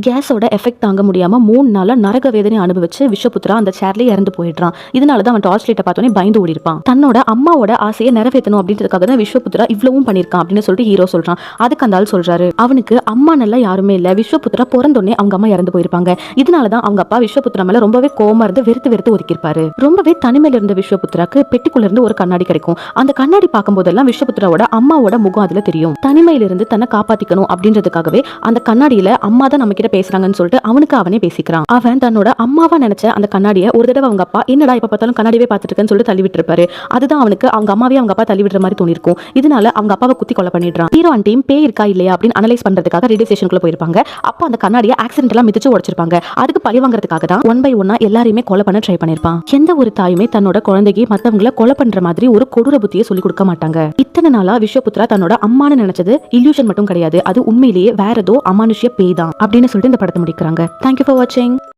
கேஸோட எஃபெக்ட் தாங்க முடியாம 3 நாளா நரக வேதனை அனுபவிச்சு விஸ்வபுத்ரா அந்த சேர்லயே இறந்து போயிடுறான். இதனாலதான் அவன் டார்ச் லைட்டை பார்த்தோன்னே பயந்து ஓடி இருப்பான். தன்னோட அம்மாவோட ஆசையை நிறைவேற்றணும் அப்படின்றதுக்காக தான் விஸ்வபுத்ரா இவ்வளவும் பண்ணிருக்கான் அப்படின்னு சொல்லிட்டு ஹீரோ சொல்றான். அதுக்கு அந்த ஆள் சொல்றாரு, அவனுக்கு அம்மா நல்லா யாருமே இல்ல, விஸ்வபுத்ரா பிறந்தோடனே அவங்க அம்மா இறந்து போயிருப்பாங்க. இதனாலதான் அவங்க அப்பா விஸ்வபுத்ரா மேல ரொம்பவே கோவமா இருந்து வெறுத்து ஒதுக்கிருப்பாரு. ரொம்பவே தனிமையில இருந்த விஸ்வபுத்ராக்கு பெட்டிக்குள்ள இருந்து ஒரு கண்ணாடி கிடைக்கும். அந்த கண்ணாடி பார்க்கும் போதெல்லாம் விஸ்வபுத்ராவோட அம்மாவோட முகம் அதுல தெரியும். தனிமையில இருந்து தன்னை காப்பாத்திக்கணும் அப்படின்றதுக்காகவே அந்த கண்ணாடியில அம்மா தான் நம்ம கிட்ட பேசுறாங்கன்னு சொல்லிட்டு அவனுக்கு அவனே பேசிக்கிறான். அவன் தன்னோட அம்மாவா நினைச்ச அந்த கண்ணாடியை ஒரு தடவை அவங்க அப்பா என்னடா இப்ப பார்த்தாலும் கண்ணாடியே பார்த்துட்டு இருக்கேன்னு சொல்லிட்டு தள்ளி விட்டு இருப்பாரு. அதுதான் அவனுக்கு அவங்க அம்மாவே அவங்க அப்பா தள்ளி விடுற மாதிரி தோணிருக்கும். இதனால அவங்க அப்பாவை குத்தி கொலை பண்ணிடுறான். ஹீரோ அண்ட் டீம் பேய் இருக்கா இல்லையா அப்படின்னு அனலைஸ் பண்றதுக்காக ரேடியோ ஸ்டேஷனுக்குள்ள போயிருப்பாங்க. அப்போ அந்த கண்ணாடியை ஆக்சிடென்ட் எல்லாம் மிதிச்சு உடைச்சிருப்பாங்க. அதுக்கு பழி வாங்குறதுக்காக தான் ஒன் பை ஒன்னா எல்லாரையுமே கொலை பண்ண ட்ரை பண்ணிருப்பான். எந்த ஒரு தாயுமே தன்னோட குழந்தைக்கு மத்தவங்களை கொலை பண்ற மாதிரி ஒரு கொடூர புத்தியை சொல்லி கொடுக்க மாட்டாங்க. இத்தனை நாளா விஸ்வபுத்ரா தன்னோட அம்மான்னு நினைச்சது இல்யூஷன் மட்டும் கிடையாது, அது உண்மையிலேயே வேற ஏதோ அமானுஷ்ய பேய் தான் அப்படின்னு சொல்லிட்டு இந்த படத்தை முடிக்கிறாங்க. Thank you for watching.